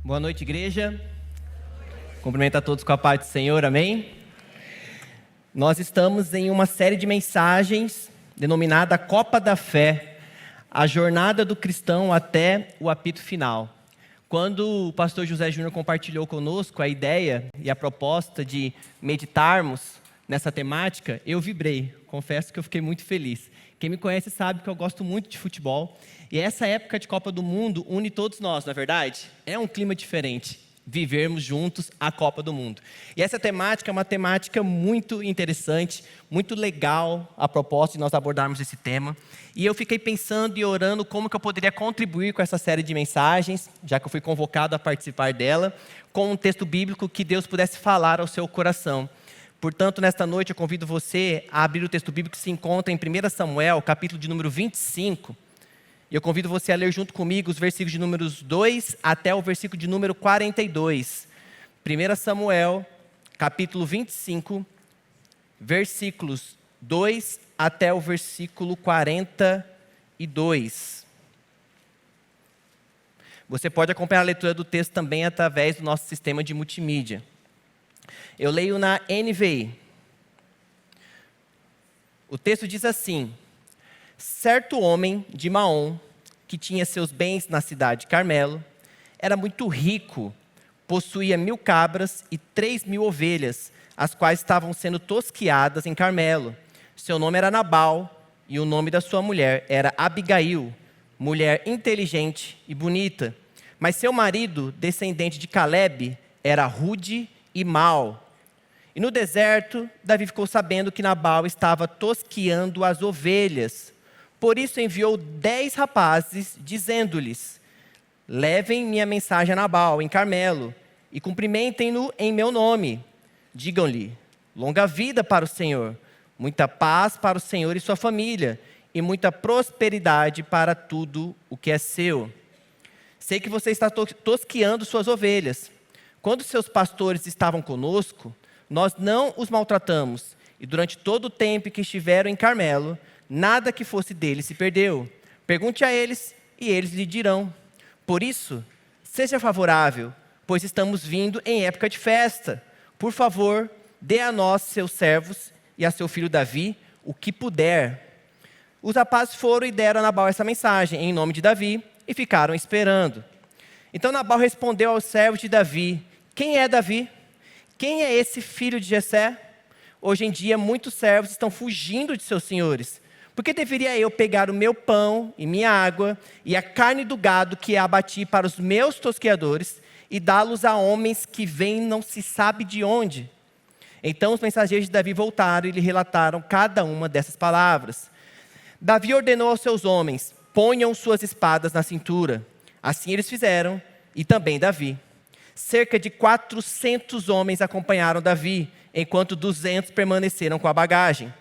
Boa noite, igreja. Cumprimento a todos com a paz do Senhor, amém? Nós estamos em uma série de mensagens denominada Copa da Fé, a jornada do cristão até o apito final. Quando o pastor José Júnior compartilhou conosco a ideia e a proposta de meditarmos nessa temática, eu vibrei, confesso que eu fiquei muito feliz. Quem me conhece sabe que eu gosto muito de futebol, e essa época de Copa do Mundo une todos nós, não é verdade? É um clima diferente, vivermos juntos a Copa do Mundo. E essa temática é uma temática muito interessante, muito legal, a proposta de nós abordarmos esse tema. E eu fiquei pensando e orando como que eu poderia contribuir com essa série de mensagens, já que eu fui convocado a participar dela, com um texto bíblico que Deus pudesse falar ao seu coração. Portanto, nesta noite eu convido você a abrir o texto bíblico que se encontra em 1 Samuel, capítulo de número 25. E eu convido você a ler junto comigo os versículos de números 2 até o versículo de número 42. 1 Samuel, capítulo 25, versículos 2 até o versículo 42. Você pode acompanhar a leitura do texto também através do nosso sistema de multimídia. Eu leio na NVI. O texto diz assim: certo homem de Maom, que tinha seus bens na cidade de Carmelo, era muito rico, possuía 1.000 cabras e 3.000 ovelhas, as quais estavam sendo tosquiadas em Carmelo. Seu nome era Nabal e o nome da sua mulher era Abigail, mulher inteligente e bonita. Mas seu marido, descendente de Caleb, era rude e mau. E no deserto, Davi ficou sabendo que Nabal estava tosquiando as ovelhas. Por isso enviou 10 rapazes, dizendo-lhes: levem minha mensagem a Nabal, em Carmelo, e cumprimentem-no em meu nome. Digam-lhe: longa vida para o Senhor, muita paz para o Senhor e sua família, e muita prosperidade para tudo o que é seu. Sei que você está tosquiando suas ovelhas. Quando seus pastores estavam conosco, nós não os maltratamos, e durante todo o tempo que estiveram em Carmelo, nada que fosse deles se perdeu. Pergunte a eles, e eles lhe dirão. Por isso, seja favorável, pois estamos vindo em época de festa. Por favor, dê a nós, seus servos, e a seu filho Davi, o que puder. Os rapazes foram e deram a Nabal essa mensagem, em nome de Davi, e ficaram esperando. Então Nabal respondeu aos servos de Davi: quem é Davi? Quem é esse filho de Jessé? Hoje em dia, muitos servos estão fugindo de seus senhores. Por que deveria eu pegar o meu pão e minha água e a carne do gado que abati para os meus tosqueadores e dá-los a homens que vêm não se sabe de onde? Então os mensageiros de Davi voltaram e lhe relataram cada uma dessas palavras. Davi ordenou aos seus homens: ponham suas espadas na cintura. Assim eles fizeram, e também Davi. Cerca de 400 homens acompanharam Davi, enquanto 200 permaneceram com a bagagem.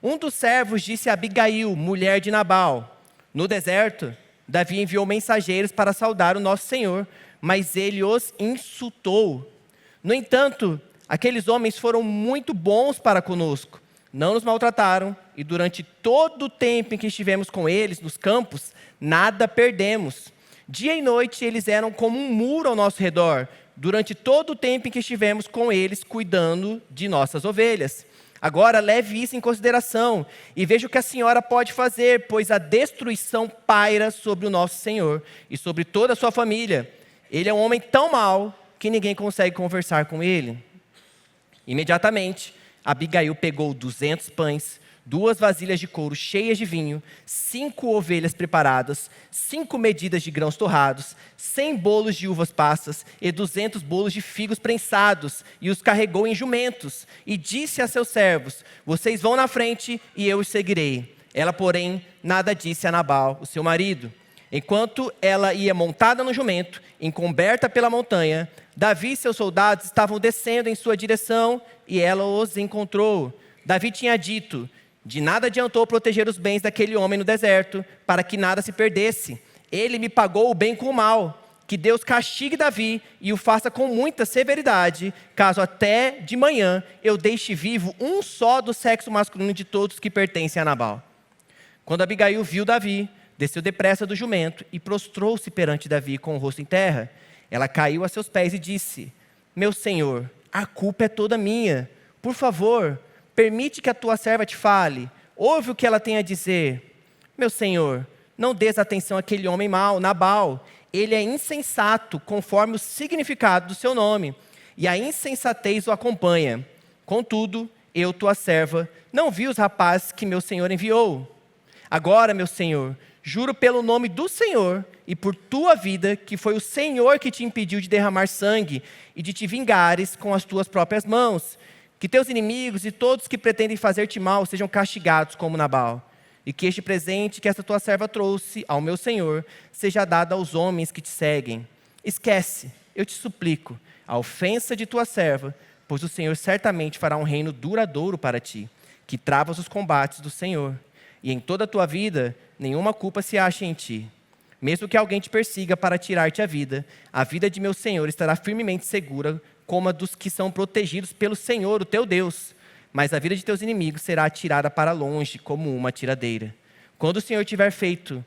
Um dos servos disse a Abigail, mulher de Nabal: no deserto, Davi enviou mensageiros para saudar o nosso Senhor, mas ele os insultou. No entanto, aqueles homens foram muito bons para conosco, não nos maltrataram, e durante todo o tempo em que estivemos com eles nos campos, nada perdemos. Dia e noite eles eram como um muro ao nosso redor, durante todo o tempo em que estivemos com eles cuidando de nossas ovelhas. Agora leve isso em consideração e veja o que a senhora pode fazer, pois a destruição paira sobre o nosso Senhor e sobre toda a sua família. Ele é um homem tão mau que ninguém consegue conversar com ele. Imediatamente, Abigail pegou 200 pães, 2 vasilhas de couro cheias de vinho, 5 ovelhas preparadas, 5 medidas de grãos torrados, 100 bolos de uvas passas e 200 bolos de figos prensados, e os carregou em jumentos, e disse a seus servos: vocês vão na frente e eu os seguirei. Ela, porém, nada disse a Nabal, o seu marido. Enquanto ela ia montada no jumento, encoberta pela montanha, Davi e seus soldados estavam descendo em sua direção, e ela os encontrou. Davi tinha dito: de nada adiantou proteger os bens daquele homem no deserto, para que nada se perdesse. Ele me pagou o bem com o mal. Que Deus castigue Davi e o faça com muita severidade, caso até de manhã eu deixe vivo um só do sexo masculino de todos que pertencem a Nabal. Quando Abigail viu Davi, desceu depressa do jumento e prostrou-se perante Davi com o rosto em terra. Ela caiu a seus pés e disse: meu senhor, a culpa é toda minha. Por favor, permite que a tua serva te fale. Ouve o que ela tem a dizer. Meu senhor, não dês atenção àquele homem mau, Nabal. Ele é insensato, conforme o significado do seu nome, e a insensatez o acompanha. Contudo, eu, tua serva, não vi os rapazes que meu senhor enviou. Agora, meu senhor, juro pelo nome do Senhor e por tua vida, que foi o Senhor que te impediu de derramar sangue e de te vingares com as tuas próprias mãos. Que teus inimigos e todos que pretendem fazer-te mal sejam castigados como Nabal. E que este presente que esta tua serva trouxe ao meu Senhor seja dado aos homens que te seguem. Esquece, eu te suplico, a ofensa de tua serva, pois o Senhor certamente fará um reino duradouro para ti, que travas os combates do Senhor. E em toda a tua vida, nenhuma culpa se ache em ti. Mesmo que alguém te persiga para tirar-te a vida de meu Senhor estará firmemente segura, como a dos que são protegidos pelo Senhor, o teu Deus. Mas a vida de teus inimigos será atirada para longe, como uma tiradeira. Quando o Senhor tiver feito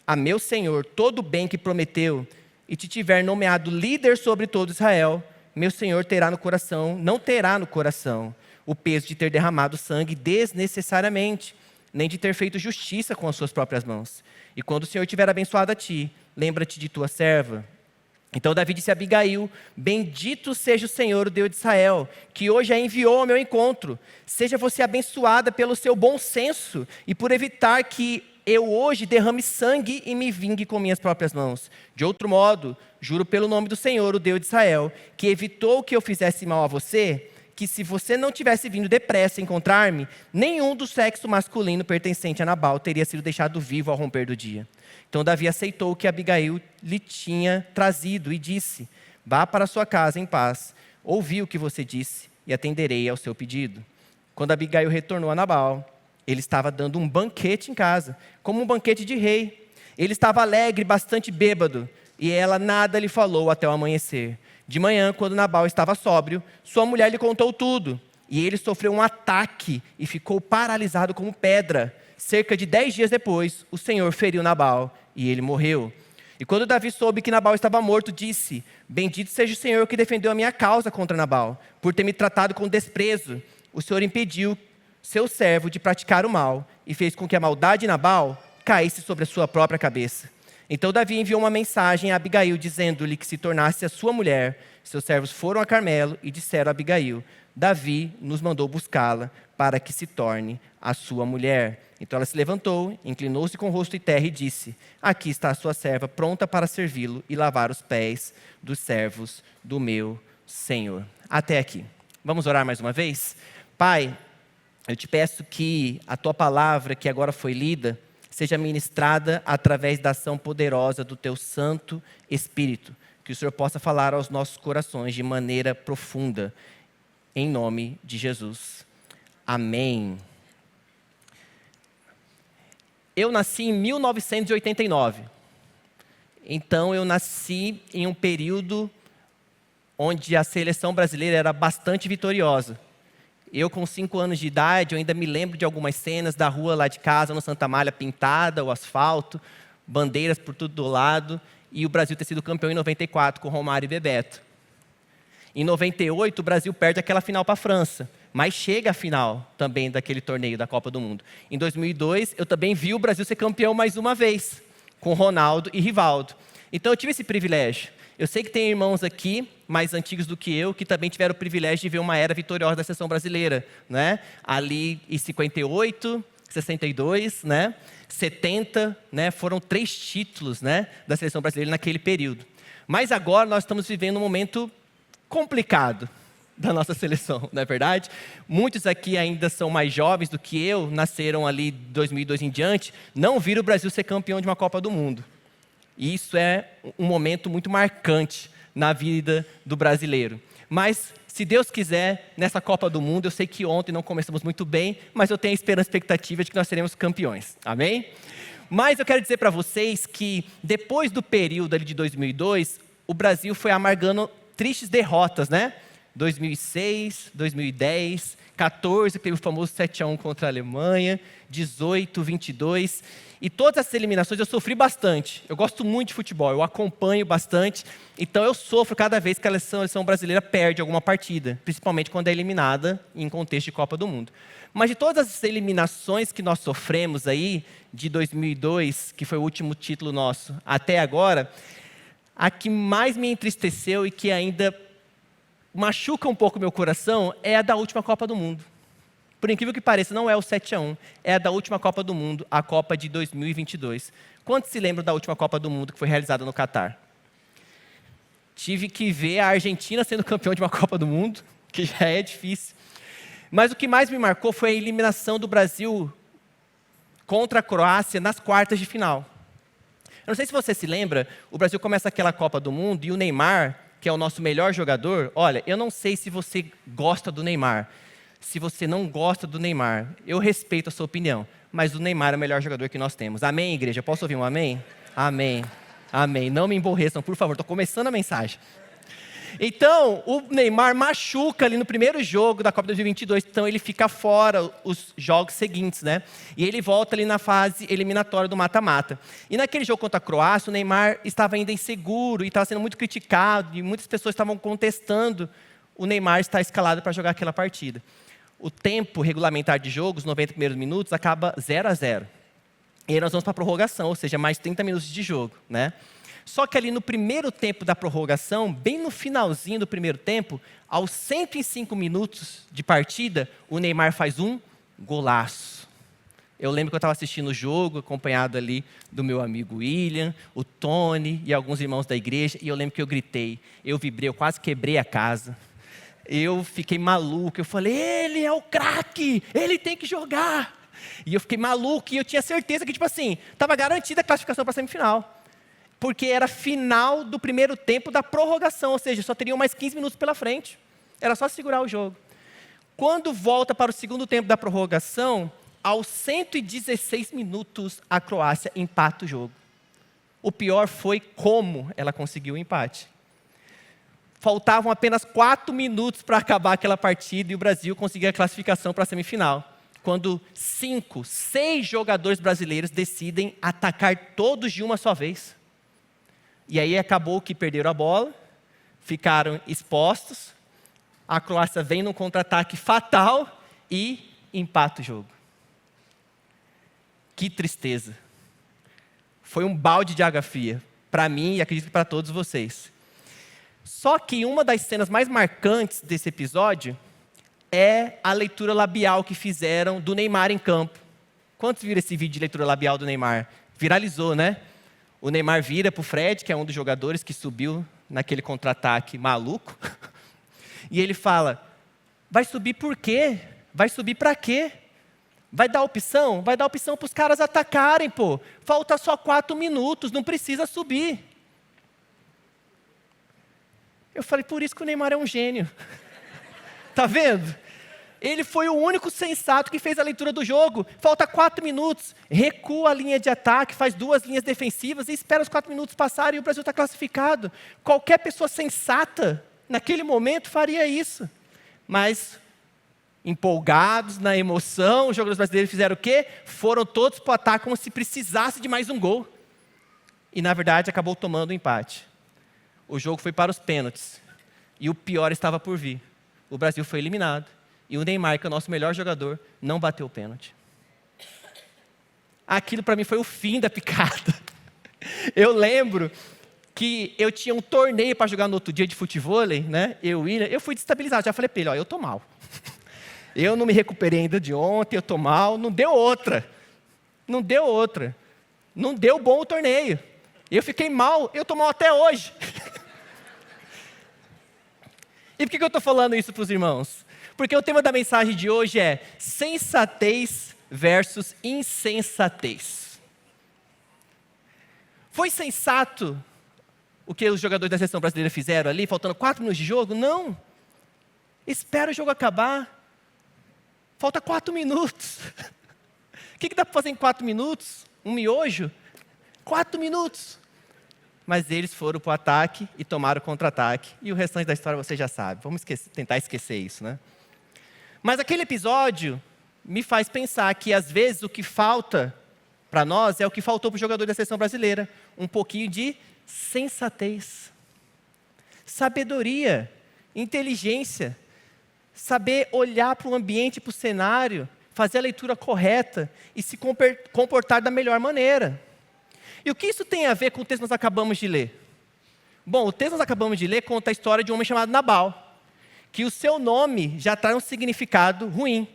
a meu Senhor todo o bem que prometeu, e te tiver nomeado líder sobre todo Israel, meu Senhor não terá no coração o peso de ter derramado sangue desnecessariamente, nem de ter feito justiça com as suas próprias mãos. E quando o Senhor tiver abençoado a ti, lembra-te de tua serva. Então Davi disse a Abigail: bendito seja o Senhor, o Deus de Israel, que hoje a enviou ao meu encontro. Seja você abençoada pelo seu bom senso e por evitar que eu hoje derrame sangue e me vingue com minhas próprias mãos. De outro modo, juro pelo nome do Senhor, o Deus de Israel, que evitou que eu fizesse mal a você, que se você não tivesse vindo depressa encontrar-me, nenhum do sexo masculino pertencente a Nabal teria sido deixado vivo ao romper do dia. Então Davi aceitou o que Abigail lhe tinha trazido e disse: vá para sua casa em paz, ouvi o que você disse e atenderei ao seu pedido. Quando Abigail retornou a Nabal, ele estava dando um banquete em casa, como um banquete de rei. Ele estava alegre, bastante bêbado, e ela nada lhe falou até o amanhecer. De manhã, quando Nabal estava sóbrio, sua mulher lhe contou tudo, e ele sofreu um ataque e ficou paralisado como pedra. Cerca de 10 dias depois, o Senhor feriu Nabal e ele morreu. E quando Davi soube que Nabal estava morto, disse: bendito seja o Senhor que defendeu a minha causa contra Nabal, por ter me tratado com desprezo. O Senhor impediu seu servo de praticar o mal e fez com que a maldade de Nabal caísse sobre a sua própria cabeça. Então Davi enviou uma mensagem a Abigail, dizendo-lhe que se tornasse a sua mulher. Seus servos foram a Carmelo e disseram a Abigail: Davi nos mandou buscá-la para que se torne a sua mulher. Então ela se levantou, inclinou-se com o rosto em terra e disse: aqui está a sua serva, pronta para servi-lo e lavar os pés dos servos do meu Senhor. Até aqui. Vamos orar mais uma vez? Pai, eu te peço que a tua palavra, que agora foi lida, seja ministrada através da ação poderosa do teu Santo Espírito. Que o Senhor possa falar aos nossos corações de maneira profunda. Em nome de Jesus. Amém. Eu nasci em 1989. Então eu nasci em um período onde a seleção brasileira era bastante vitoriosa. Eu, com 5 anos de idade, eu ainda me lembro de algumas cenas da rua lá de casa, no Santa Amália, pintada, o asfalto, bandeiras por todo lado, e o Brasil ter sido campeão em 94 com Romário e Bebeto. Em 98, o Brasil perde aquela final para a França, mas chega à final também daquele torneio da Copa do Mundo. Em 2002, eu também vi o Brasil ser campeão mais uma vez, com Ronaldo e Rivaldo. Então eu tive esse privilégio. Eu sei que tem irmãos aqui, mais antigos do que eu, que também tiveram o privilégio de ver uma era vitoriosa da seleção brasileira, né? Ali em 58, 62, né? 70, né? Foram 3 títulos, né? Da seleção brasileira naquele período. Mas agora nós estamos vivendo um momento complicado da nossa seleção, não é verdade? Muitos aqui ainda são mais jovens do que eu, nasceram ali de 2002 em diante, não viram o Brasil ser campeão de uma Copa do Mundo. E isso é um momento muito marcante na vida do brasileiro. Mas, se Deus quiser, nessa Copa do Mundo, eu sei que ontem não começamos muito bem, mas eu tenho a esperança e expectativa de que nós seremos campeões. Amém? Mas eu quero dizer para vocês que, depois do período ali de 2002, o Brasil foi amargando tristes derrotas, né? 2006, 2010, 14, que teve o famoso 7-1 contra a Alemanha, 18, 22. E todas essas eliminações eu sofri bastante. Eu gosto muito de futebol, eu acompanho bastante. Então eu sofro cada vez que a seleção brasileira perde alguma partida, principalmente quando é eliminada em contexto de Copa do Mundo. Mas de todas as eliminações que nós sofremos aí, de 2002, que foi o último título nosso, até agora, a que mais me entristeceu e que ainda machuca um pouco meu coração é a da última Copa do Mundo. Por incrível que pareça, não é o 7-1, é a da última Copa do Mundo, a Copa de 2022. Quantos se lembram da última Copa do Mundo que foi realizada no Catar? Tive que ver a Argentina sendo campeão de uma Copa do Mundo, que já é difícil. Mas o que mais me marcou foi a eliminação do Brasil contra a Croácia nas quartas de final. Eu não sei se você se lembra, o Brasil começa aquela Copa do Mundo e o Neymar, que é o nosso melhor jogador, olha, eu não sei se você gosta do Neymar, se você não gosta do Neymar, eu respeito a sua opinião, mas o Neymar é o melhor jogador que nós temos. Amém, igreja? Posso ouvir um amém? Amém. Amém. Não me emborreçam, por favor, estou começando a mensagem. Então, o Neymar machuca ali no primeiro jogo da Copa 2022, então ele fica fora os jogos seguintes, né? E ele volta ali na fase eliminatória do mata-mata. E naquele jogo contra a Croácia, o Neymar estava ainda inseguro e estava sendo muito criticado, e muitas pessoas estavam contestando o Neymar estar escalado para jogar aquela partida. O tempo regulamentar de jogo, os 90 primeiros minutos, acaba 0-0. E aí nós vamos para a prorrogação, ou seja, mais 30 minutos de jogo, né? Só que ali no primeiro tempo da prorrogação, bem no finalzinho do primeiro tempo, aos 105 minutos de partida, o Neymar faz um golaço. Eu lembro que eu estava assistindo o jogo, acompanhado ali do meu amigo William, o Tony e alguns irmãos da igreja, e eu lembro que eu gritei, eu vibrei, eu quase quebrei a casa. Eu fiquei maluco, eu falei, ele é o craque, ele tem que jogar. E eu fiquei maluco, e eu tinha certeza que, tipo assim, estava garantida a classificação para a semifinal. Porque era final do primeiro tempo da prorrogação, ou seja, só teriam mais 15 minutos pela frente. Era só segurar o jogo. Quando volta para o segundo tempo da prorrogação, aos 116 minutos, a Croácia empata o jogo. O pior foi como ela conseguiu o empate. Faltavam apenas 4 minutos para acabar aquela partida e o Brasil conseguia a classificação para a semifinal. Quando 6 jogadores brasileiros decidem atacar todos de uma só vez. E aí acabou que perderam a bola, ficaram expostos, a Croácia vem num contra-ataque fatal e empata o jogo. Que tristeza. Foi um balde de água fria, para mim e acredito que para todos vocês. Só que uma das cenas mais marcantes desse episódio é a leitura labial que fizeram do Neymar em campo. Quantos viram esse vídeo de leitura labial do Neymar? Viralizou, né? O Neymar vira para o Fred, que é um dos jogadores que subiu naquele contra-ataque maluco. E ele fala, vai subir por quê? Vai subir para quê? Vai dar opção? Vai dar opção para os caras atacarem, pô. Falta só 4 minutos, não precisa subir. Eu falei, por isso que o Neymar é um gênio. Tá vendo? Ele foi o único sensato que fez a leitura do jogo. Falta 4 minutos, recua a linha de ataque, faz 2 linhas defensivas e espera os 4 minutos passarem e o Brasil está classificado. Qualquer pessoa sensata, naquele momento, faria isso. Mas, empolgados na emoção, os jogadores brasileiros fizeram o quê? Foram todos para o ataque como se precisasse de mais um gol. E, na verdade, acabou tomando o empate. O jogo foi para os pênaltis. E o pior estava por vir. O Brasil foi eliminado. E o Neymar, que é o nosso melhor jogador, não bateu o pênalti. Aquilo para mim foi o fim da picada. Eu lembro que eu tinha um torneio para jogar no outro dia de futevôlei, né? Eu fui destabilizado, já falei para ele, ó, eu tô mal. Eu não me recuperei ainda de ontem, eu tô mal, não deu outra. Não deu outra. Não deu bom o torneio. Eu fiquei mal, eu tô mal até hoje. E por que eu estou falando isso para os irmãos? Porque o tema da mensagem de hoje é sensatez versus insensatez. Foi sensato o que os jogadores da seleção brasileira fizeram ali, faltando 4 minutos de jogo? Não. Espera o jogo acabar. Falta 4 minutos. O que dá para fazer em 4 minutos? Um miojo? 4 minutos. mas eles foram para o ataque e tomaram o contra-ataque. E o restante da história você já sabe. Vamos tentar esquecer isso, né? Mas aquele episódio me faz pensar que, às vezes, o que falta para nós é o que faltou para o jogador da seleção brasileira. Um pouquinho de sensatez, sabedoria, inteligência, saber olhar para o ambiente, para o cenário, fazer a leitura correta e se comportar da melhor maneira. E o que isso tem a ver com o texto que nós acabamos de ler? Bom, o texto que nós acabamos de ler conta a história de um homem chamado Nabal, que o seu nome já traz um significado ruim,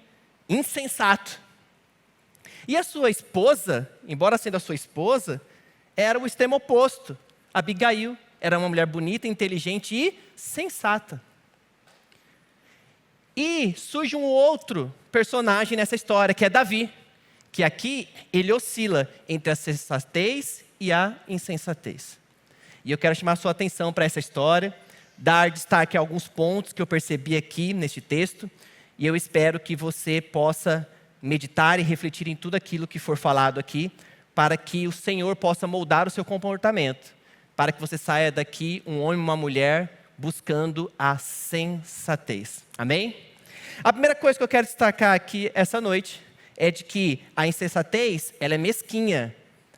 insensato. E a sua esposa, embora sendo a sua esposa, era o extremo oposto. Abigail era uma mulher bonita, inteligente e sensata. E surge um outro personagem nessa história, que é Davi, que aqui ele oscila entre a sensatez e a insensatez. E eu quero chamar a sua atenção para essa história, dar destaque a alguns pontos que eu percebi aqui neste texto, e eu espero que você possa meditar e refletir em tudo aquilo que for falado aqui, para que o Senhor possa moldar o seu comportamento, para que você saia daqui um homem e uma mulher buscando a sensatez. Amém? A primeira coisa que eu quero destacar aqui essa noite é de que a insensatez, ela é mesquinha,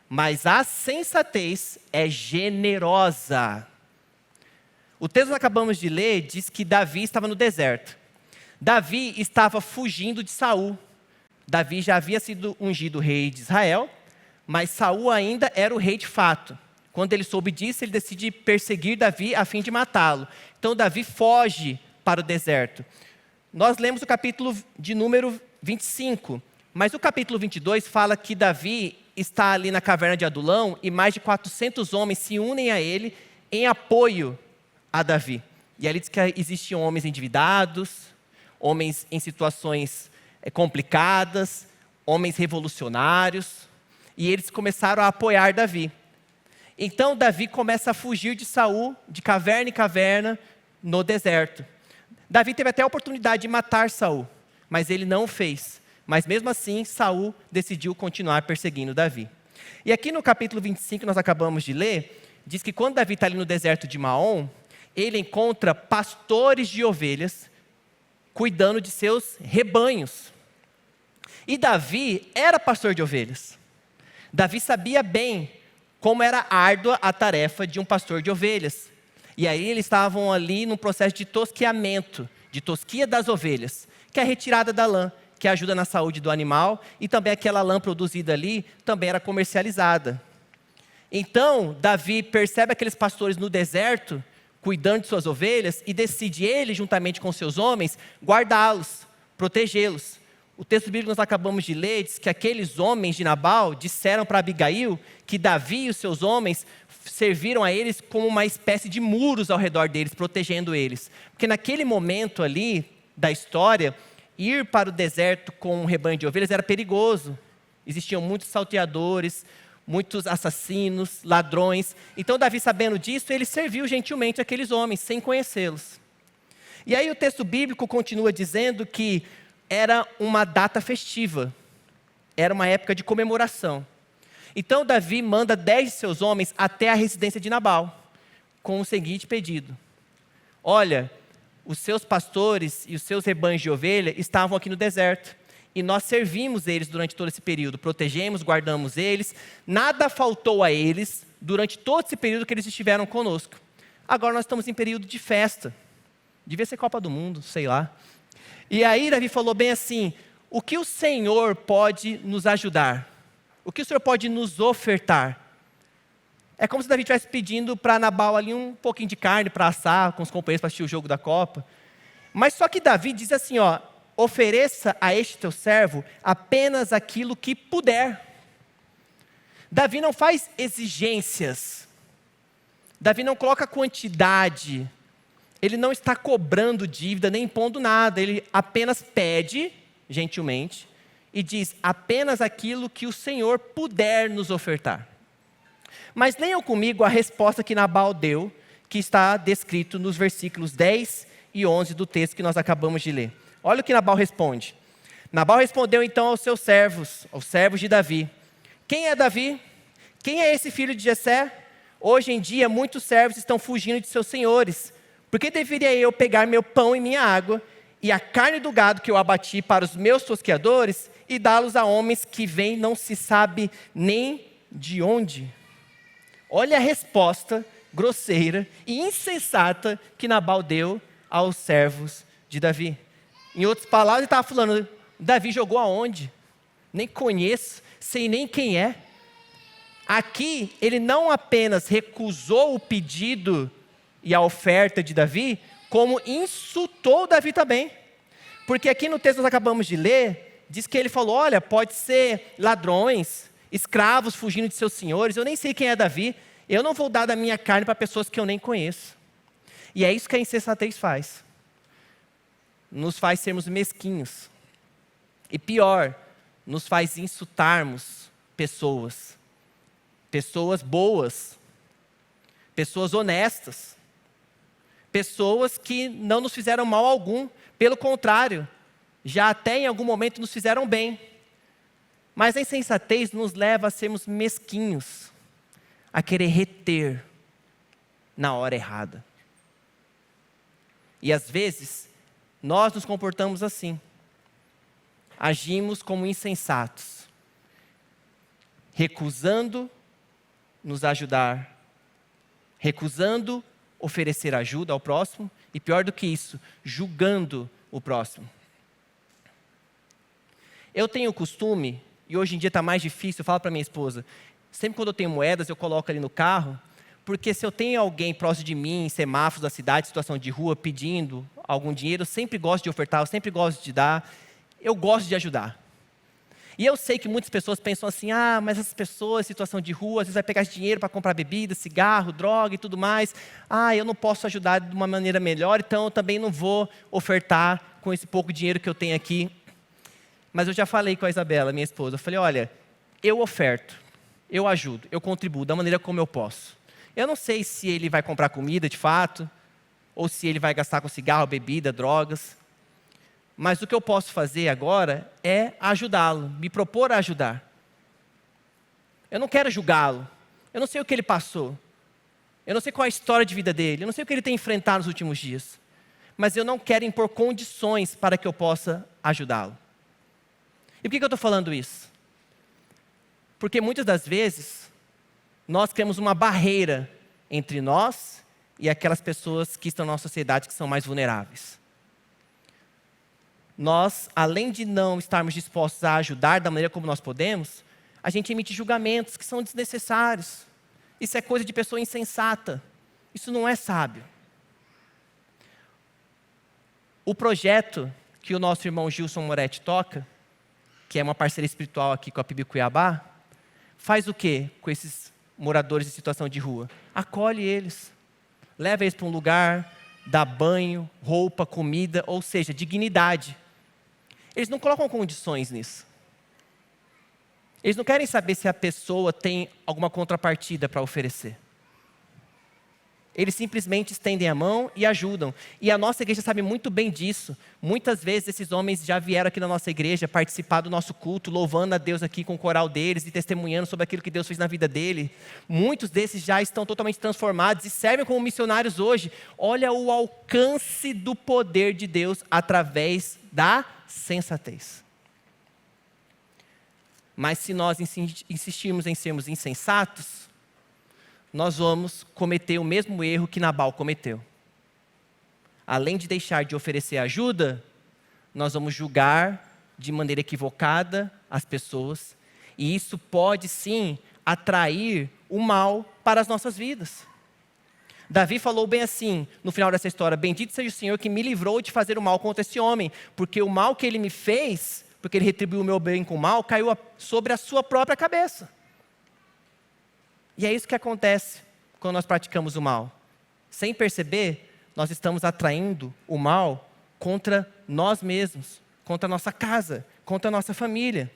mas a sensatez é generosa. O texto que acabamos de ler diz que Davi estava no deserto. Davi estava fugindo de Saul. Davi já havia sido ungido rei de Israel, mas Saul ainda era o rei de fato. Quando ele soube disso, ele decide perseguir Davi a fim de matá-lo. Então Davi foge para o deserto. Nós lemos o capítulo de número 25, mas o capítulo 22 fala que Davi está ali na caverna de Adulão e mais de 400 homens se unem a ele em apoio a Davi. E ali diz que existiam homens endividados, homens em situações complicadas, homens revolucionários, e eles começaram a apoiar Davi. Então Davi começa a fugir de Saul, de caverna em caverna, no deserto. Davi teve até a oportunidade de matar Saul, mas ele não o fez. Mas mesmo assim, Saul decidiu continuar perseguindo Davi. E aqui no capítulo 25, que nós acabamos de ler, diz que quando Davi está ali no deserto de Maom, ele encontra pastores de ovelhas cuidando de seus rebanhos. E Davi era pastor de ovelhas. Davi sabia bem como era árdua a tarefa de um pastor de ovelhas. E aí eles estavam ali num processo de tosquiamento, de tosquia das ovelhas, que é a retirada da lã, que ajuda na saúde do animal, e também aquela lã produzida ali também era comercializada. Então, Davi percebe aqueles pastores no deserto, cuidando de suas ovelhas, e decide ele, juntamente com seus homens, guardá-los, protegê-los. O texto bíblico que nós acabamos de ler diz que aqueles homens de Nabal disseram para Abigail que Davi e os seus homens serviram a eles como uma espécie de muros ao redor deles, protegendo eles. Porque naquele momento ali da história, ir para o deserto com um rebanho de ovelhas era perigoso. Existiam muitos salteadores, muitos assassinos, ladrões. Então Davi, sabendo disso, ele serviu gentilmente aqueles homens, sem conhecê-los. E aí o texto bíblico continua dizendo que era uma data festiva, era uma época de comemoração. Então Davi manda 10 de seus homens até a residência de Nabal, com o seguinte pedido: olha, os seus pastores e os seus rebanhos de ovelha estavam aqui no deserto, e nós servimos eles durante todo esse período, protegemos, guardamos eles, nada faltou a eles durante todo esse período que eles estiveram conosco. Agora nós estamos em período de festa, devia ser Copa do Mundo, sei lá. E aí Davi falou bem assim: o que o Senhor pode nos ajudar? O que o Senhor pode nos ofertar? É como se Davi estivesse pedindo para Nabal ali um pouquinho de carne para assar com os companheiros para assistir o jogo da Copa. Mas só que Davi diz assim, ó: ofereça a este teu servo apenas aquilo que puder. Davi não faz exigências. Davi não coloca quantidade. Ele não está cobrando dívida, nem impondo nada. Ele apenas pede, gentilmente, e diz apenas aquilo que o Senhor puder nos ofertar. Mas leiam comigo a resposta que Nabal deu, que está descrito nos versículos 10 e 11 do texto que nós acabamos de ler. Olha o que Nabal responde. Nabal respondeu então aos seus servos, aos servos de Davi: quem é Davi? Quem é esse filho de Jessé? Hoje em dia, muitos servos estão fugindo de seus senhores. Por que deveria eu pegar meu pão e minha água e a carne do gado que eu abati para os meus tosqueadores e dá-los a homens que vêm não se sabe nem de onde? Olha a resposta grosseira e insensata que Nabal deu aos servos de Davi. Em outras palavras, ele estava falando: Davi jogou aonde? Nem conheço, sei nem quem é. Aqui, ele não apenas recusou o pedido e a oferta de Davi, como insultou Davi também. Porque aqui no texto que nós acabamos de ler, diz que ele falou: olha, pode ser ladrões, escravos fugindo de seus senhores, eu nem sei quem é Davi, eu não vou dar da minha carne para pessoas que eu nem conheço. E é isso que a insensatez faz. Nos faz sermos mesquinhos. E pior, nos faz insultarmos pessoas. Pessoas boas. Pessoas honestas. Pessoas que não nos fizeram mal algum. Pelo contrário, já até em algum momento nos fizeram bem. Mas a insensatez nos leva a sermos mesquinhos. A querer reter na hora errada. E às vezes, nós nos comportamos assim. Agimos como insensatos. Recusando nos ajudar. Recusando oferecer ajuda ao próximo. E pior do que isso, julgando o próximo. Eu tenho o costume, e hoje em dia está mais difícil, eu falo para minha esposa, sempre quando eu tenho moedas eu coloco ali no carro, porque se eu tenho alguém próximo de mim, em semáforos da cidade, situação de rua, pedindo algum dinheiro, eu sempre gosto de ofertar, eu sempre gosto de dar, eu gosto de ajudar. E eu sei que muitas pessoas pensam assim: mas essas pessoas em situação de rua, às vezes vai pegar esse dinheiro para comprar bebida, cigarro, droga e tudo mais. Eu não posso ajudar de uma maneira melhor, então eu também não vou ofertar com esse pouco dinheiro que eu tenho aqui. Mas eu já falei com a Isabela, minha esposa, eu falei: olha, eu oferto, eu ajudo, eu contribuo da maneira como eu posso. Eu não sei se ele vai comprar comida de fato, ou se ele vai gastar com cigarro, bebida, drogas. Mas o que eu posso fazer agora é ajudá-lo, me propor a ajudar. Eu não quero julgá-lo. Eu não sei o que ele passou. Eu não sei qual é a história de vida dele. Eu não sei o que ele tem enfrentado nos últimos dias. Mas eu não quero impor condições para que eu possa ajudá-lo. E por que eu estou falando isso? Porque muitas das vezes, nós criamos uma barreira entre nós e aquelas pessoas que estão na nossa sociedade que são mais vulneráveis. Nós, além de não estarmos dispostos a ajudar da maneira como nós podemos, a gente emite julgamentos que são desnecessários. Isso é coisa de pessoa insensata. Isso não é sábio. O projeto que o nosso irmão Gilson Moretti toca, que é uma parceria espiritual aqui com a PIB Cuiabá, faz o quê com esses moradores em situação de rua? Acolhe eles, leva eles para um lugar, dá banho, roupa, comida, ou seja, dignidade. Eles não colocam condições nisso. Eles não querem saber se a pessoa tem alguma contrapartida para oferecer. Eles simplesmente estendem a mão e ajudam. E a nossa igreja sabe muito bem disso. Muitas vezes esses homens já vieram aqui na nossa igreja participar do nosso culto, louvando a Deus aqui com o coral deles e testemunhando sobre aquilo que Deus fez na vida dele. Muitos desses já estão totalmente transformados e servem como missionários hoje. Olha o alcance do poder de Deus através da sensatez. Mas se nós insistirmos em sermos insensatos, nós vamos cometer o mesmo erro que Nabal cometeu. Além de deixar de oferecer ajuda, nós vamos julgar de maneira equivocada as pessoas, e isso pode sim atrair o mal para as nossas vidas. Davi falou bem assim, no final dessa história: bendito seja o Senhor que me livrou de fazer o mal contra esse homem, porque o mal que ele me fez, porque ele retribuiu o meu bem com o mal, caiu sobre a sua própria cabeça. E é isso que acontece quando nós praticamos o mal. Sem perceber, nós estamos atraindo o mal contra nós mesmos, contra a nossa casa, contra a nossa família.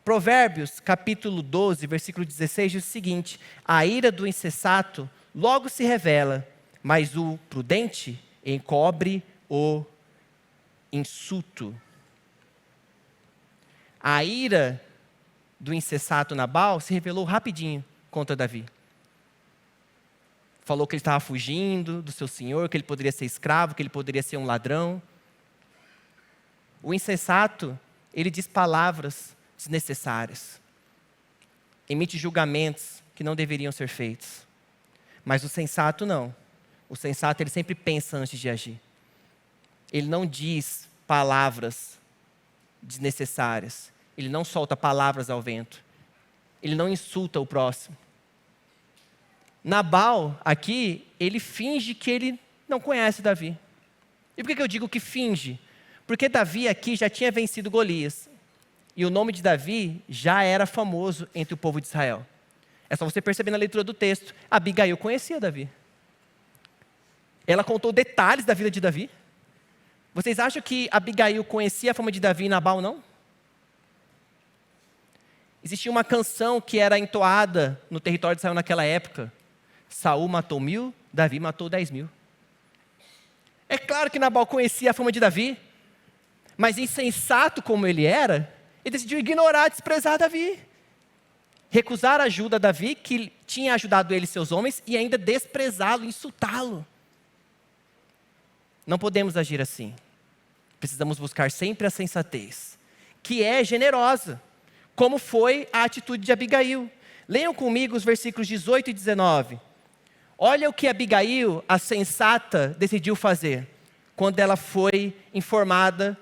Provérbios, capítulo 12, versículo 16, diz o seguinte: a ira do insensato logo se revela, mas o prudente encobre o insulto. A ira do insensato Nabal se revelou rapidinho contra Davi. falou que ele estava fugindo do seu senhor, que ele poderia ser escravo, que ele poderia ser um ladrão. O insensato, ele diz palavras desnecessárias, emite julgamentos que não deveriam ser feitos. Mas o sensato não. O sensato, ele sempre pensa antes de agir. Ele não diz palavras desnecessárias. Ele não solta palavras ao vento. Ele não insulta o próximo. Nabal, aqui, ele finge que ele não conhece Davi. E por que eu digo que finge? Porque Davi aqui já tinha vencido Golias. E o nome de Davi já era famoso entre o povo de Israel. É só você perceber na leitura do texto. Abigail conhecia Davi. Ela contou detalhes da vida de Davi. Vocês acham que Abigail conhecia a fama de Davi e Nabal não? Existia uma canção que era entoada no território de Israel naquela época. Saul matou 1000, Davi matou 10.000. É claro que Nabal conhecia a fama de Davi, mas insensato como ele era, ele decidiu ignorar, desprezar Davi. Recusar a ajuda a Davi, que tinha ajudado ele e seus homens, e ainda desprezá-lo, insultá-lo. Não podemos agir assim. Precisamos buscar sempre a sensatez, que é generosa, como foi a atitude de Abigail. Leiam comigo os versículos 18 e 19. Olha o que Abigail, a sensata, decidiu fazer, quando ela foi informada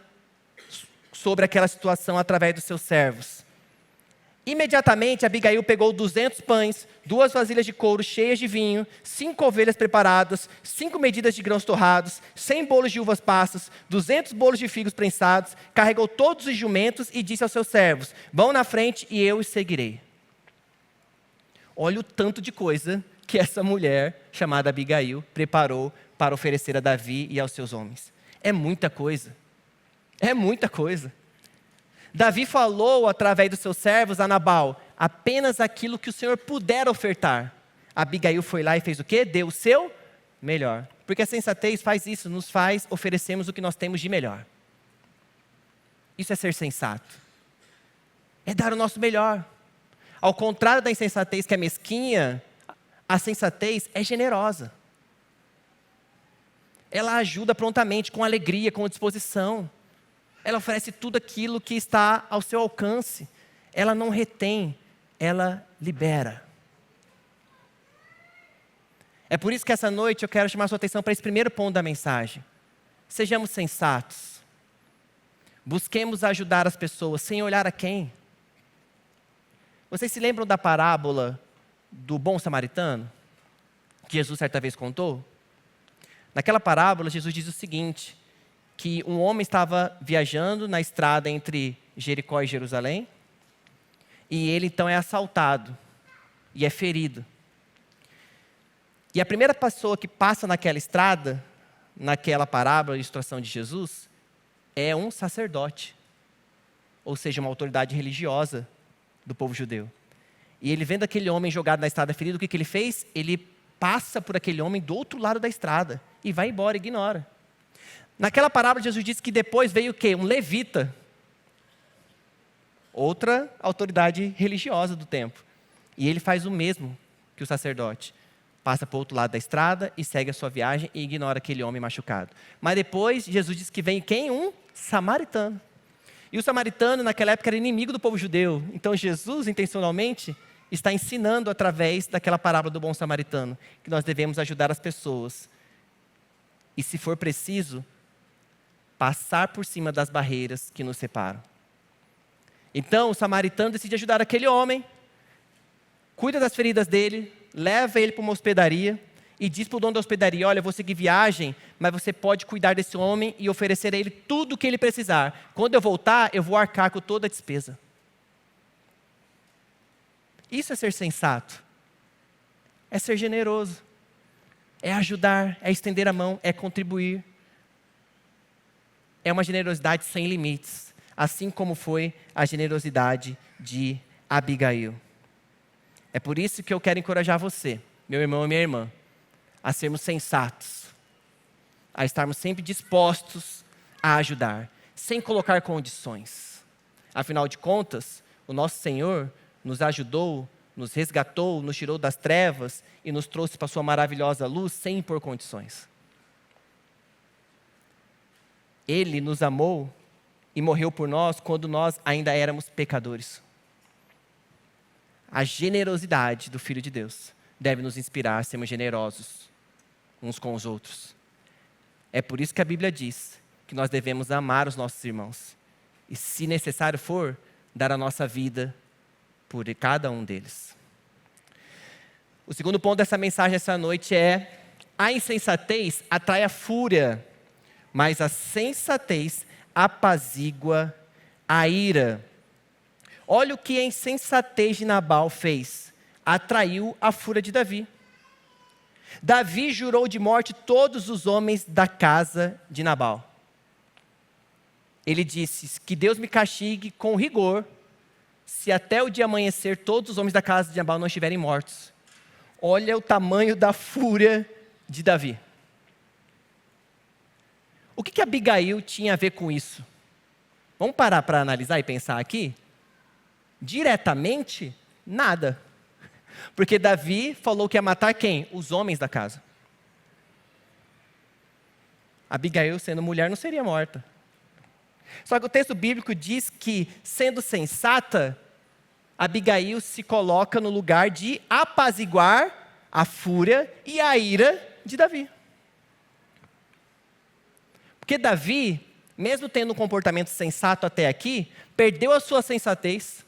sobre aquela situação através dos seus servos. Imediatamente, Abigail pegou 200 pães, 2 vasilhas de couro cheias de vinho, 5 ovelhas preparadas, 5 medidas de grãos torrados, 100 bolos de uvas passas, 200 bolos de figos prensados, carregou todos os jumentos e disse aos seus servos: vão na frente e eu os seguirei. Olha o tanto de coisa que essa mulher, chamada Abigail, preparou para oferecer a Davi e aos seus homens. É muita coisa. É muita coisa. Davi falou, através dos seus servos, a Nabal, apenas aquilo que o Senhor puder ofertar. Abigail foi lá e fez o quê? Deu o seu melhor. Porque a sensatez faz isso, nos faz oferecermos o que nós temos de melhor. Isso é ser sensato. É dar o nosso melhor. Ao contrário da insensatez, que é mesquinha, a sensatez é generosa. Ela ajuda prontamente, com alegria, com disposição. Ela oferece tudo aquilo que está ao seu alcance. Ela não retém, ela libera. É por isso que essa noite eu quero chamar a sua atenção para esse primeiro ponto da mensagem. Sejamos sensatos. Busquemos ajudar as pessoas sem olhar a quem. Vocês se lembram da parábola do bom samaritano? Que Jesus certa vez contou? Naquela parábola, Jesus diz o seguinte: que um homem estava viajando na estrada entre Jericó e Jerusalém, e ele então é assaltado, e é ferido. E a primeira pessoa que passa naquela estrada, naquela parábola, ilustração de Jesus, é um sacerdote, ou seja, uma autoridade religiosa do povo judeu. E ele vendo aquele homem jogado na estrada ferido, o que ele fez? Ele passa por aquele homem do outro lado da estrada, e vai embora, ignora. Naquela parábola, Jesus disse que depois veio o quê? Um levita. Outra autoridade religiosa do tempo. E ele faz o mesmo que o sacerdote. Passa para o outro lado da estrada e segue a sua viagem e ignora aquele homem machucado. Mas depois, Jesus disse que vem quem? Um samaritano. E o samaritano, naquela época, era inimigo do povo judeu. Então, Jesus, intencionalmente, está ensinando através daquela parábola do bom samaritano, que nós devemos ajudar as pessoas. E, se for preciso, passar por cima das barreiras que nos separam. Então, o samaritano decide ajudar aquele homem, cuida das feridas dele, leva ele para uma hospedaria e diz para o dono da hospedaria: olha, eu vou seguir viagem, mas você pode cuidar desse homem e oferecer a ele tudo o que ele precisar. Quando eu voltar, eu vou arcar com toda a despesa. Isso é ser sensato. É ser generoso. É ajudar, é estender a mão, é contribuir. É uma generosidade sem limites, assim como foi a generosidade de Abigail. É por isso que eu quero encorajar você, meu irmão e minha irmã, a sermos sensatos, a estarmos sempre dispostos a ajudar, sem colocar condições. Afinal de contas, o nosso Senhor nos ajudou nos resgatou, nos tirou das trevas e nos trouxe para a sua maravilhosa luz sem impor condições. Ele nos amou e morreu por nós quando nós ainda éramos pecadores. A generosidade do Filho de Deus deve nos inspirar a sermos generosos uns com os outros. É por isso que a Bíblia diz que nós devemos amar os nossos irmãos. E, se necessário for, dar a nossa vida por cada um deles. O segundo ponto dessa mensagem essa noite é: a insensatez atrai a fúria, mas a sensatez apazigua a ira. Olha o que a insensatez de Nabal fez. Atraiu a fúria de Davi. Davi jurou de morte todos os homens da casa de Nabal. Ele disse: que Deus me castigue com rigor, se até o dia amanhecer todos os homens da casa de Nabal não estiverem mortos. Olha o tamanho da fúria de Davi. O que Abigail tinha a ver com isso? Vamos parar para analisar e pensar aqui? Diretamente, nada. Porque Davi falou que ia matar quem? Os homens da casa. Abigail, sendo mulher, não seria morta. Só que o texto bíblico diz que, sendo sensata, Abigail se coloca no lugar de apaziguar a fúria e a ira de Davi. Porque Davi, mesmo tendo um comportamento sensato até aqui, perdeu a sua sensatez,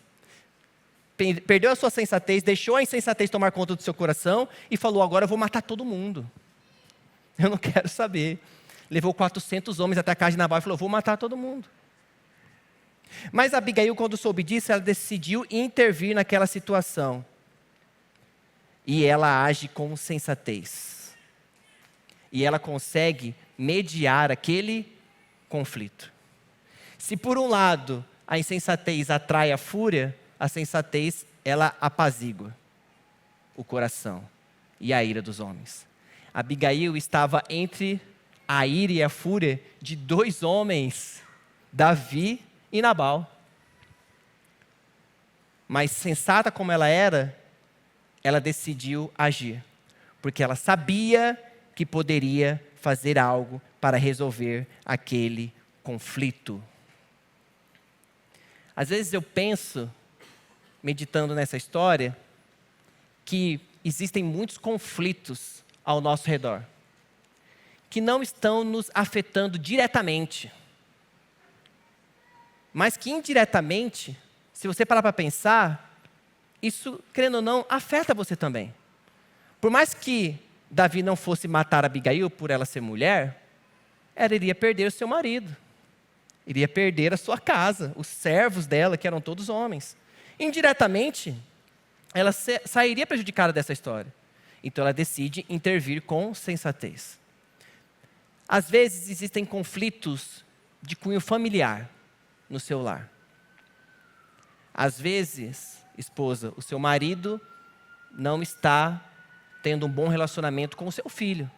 deixou a insensatez tomar conta do seu coração e falou: agora eu vou matar todo mundo. Eu não quero saber. Levou 400 homens até a casa de Nabal e falou: eu vou matar todo mundo. Mas Abigail, quando soube disso, ela decidiu intervir naquela situação. E ela age com sensatez. E ela consegue mediar aquele conflito. Se por um lado a insensatez atrai a fúria, a sensatez, ela apazigua o coração e a ira dos homens. Abigail estava entre a ira e a fúria de dois homens, Davi e Nabal. Mas sensata como ela era, ela decidiu agir, porque ela sabia que poderia fazer algo para resolver aquele conflito. Às vezes eu penso, meditando nessa história, que existem muitos conflitos ao nosso redor, que não estão nos afetando diretamente, mas que indiretamente, se você parar para pensar, isso, querendo ou não, afeta você também. Por mais que Davi não fosse matar Abigail por ela ser mulher, ela iria perder o seu marido, iria perder a sua casa, os servos dela, que eram todos homens. Indiretamente, ela sairia prejudicada dessa história. Então ela decide intervir com sensatez. Às vezes existem conflitos de cunho familiar no seu lar. Às vezes, esposa, o seu marido não está tendo um bom relacionamento com o seu filho.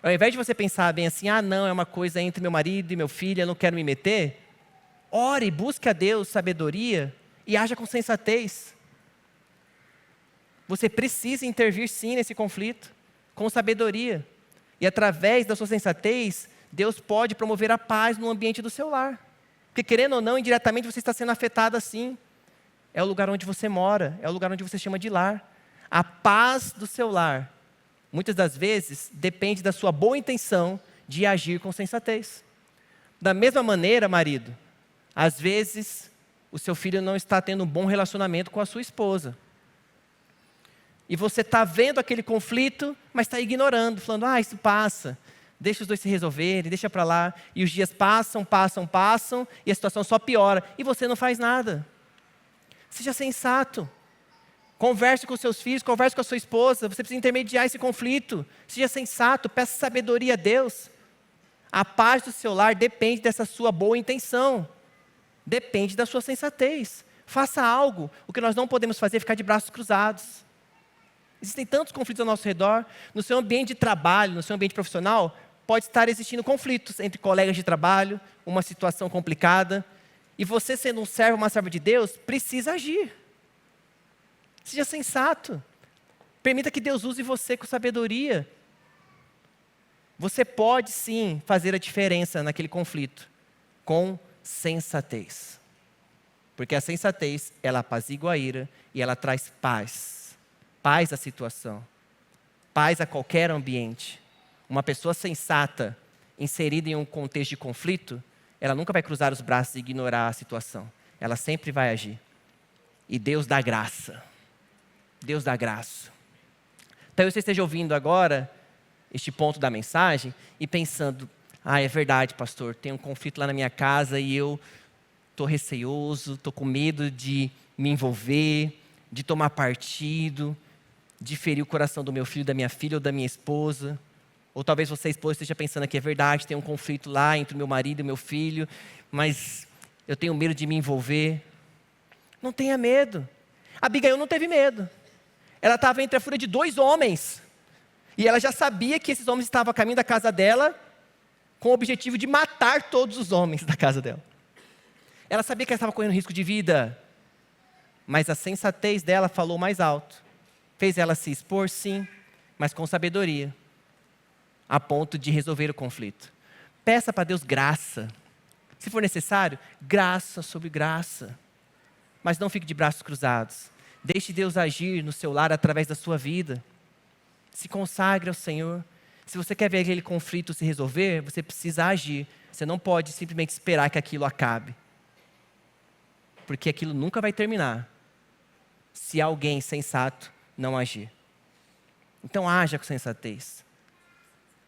Ao invés de você pensar bem assim: ah, não, é uma coisa entre meu marido e meu filho, eu não quero me meter. Ore, busque a Deus sabedoria e haja com sensatez. Você precisa intervir sim nesse conflito, com sabedoria. E através da sua sensatez, Deus pode promover a paz no ambiente do seu lar. Porque querendo ou não, indiretamente você está sendo afetado assim. É o lugar onde você mora, é o lugar onde você chama de lar. A paz do seu lar, muitas das vezes, depende da sua boa intenção de agir com sensatez. Da mesma maneira, marido, às vezes o seu filho não está tendo um bom relacionamento com a sua esposa. E você está vendo aquele conflito, mas está ignorando, falando: ah, isso passa, deixa os dois se resolverem, deixa para lá. E os dias passam, e a situação só piora. E você não faz nada. Seja sensato. Converse com seus filhos, converse com a sua esposa. Você precisa intermediar esse conflito. Seja sensato, peça sabedoria a Deus. A paz do seu lar depende dessa sua boa intenção. Depende da sua sensatez. Faça algo. O que nós não podemos fazer é ficar de braços cruzados. Existem tantos conflitos ao nosso redor. No seu ambiente de trabalho, no seu ambiente profissional, pode estar existindo conflitos entre colegas de trabalho, uma situação complicada. E você, sendo um servo, uma serva de Deus, precisa agir. Seja sensato. Permita que Deus use você com sabedoria. Você pode sim fazer a diferença naquele conflito com sensatez. Porque a sensatez, ela apazigua a ira e ela traz paz. Paz à situação. Paz a qualquer ambiente. Uma pessoa sensata, inserida em um contexto de conflito, ela nunca vai cruzar os braços e ignorar a situação. Ela sempre vai agir. E Deus dá graça. Deus dá graça. Talvez você esteja ouvindo agora este ponto da mensagem e pensando, é verdade, pastor, tem um conflito lá na minha casa e eu estou receoso, estou com medo de me envolver, de tomar partido, de ferir o coração do meu filho, da minha filha ou da minha esposa. Ou talvez você, esposa, esteja pensando que é verdade, tem um conflito lá entre o meu marido e o meu filho, mas eu tenho medo de me envolver. Não tenha medo. Abigail não teve medo. Ela estava entre a fúria de 2 homens. E ela já sabia que esses homens estavam a caminho da casa dela com o objetivo de matar todos os homens da casa dela. Ela sabia que ela estava correndo risco de vida. Mas a sensatez dela falou mais alto. Fez ela se expor, sim, mas com sabedoria. A ponto de resolver o conflito. Peça para Deus graça. Se for necessário, graça sobre graça. Mas não fique de braços cruzados. Deixe Deus agir no seu lar através da sua vida. Se consagre ao Senhor. Se você quer ver aquele conflito se resolver, você precisa agir. Você não pode simplesmente esperar que aquilo acabe. Porque aquilo nunca vai terminar se alguém sensato não agir. Então haja com sensatez.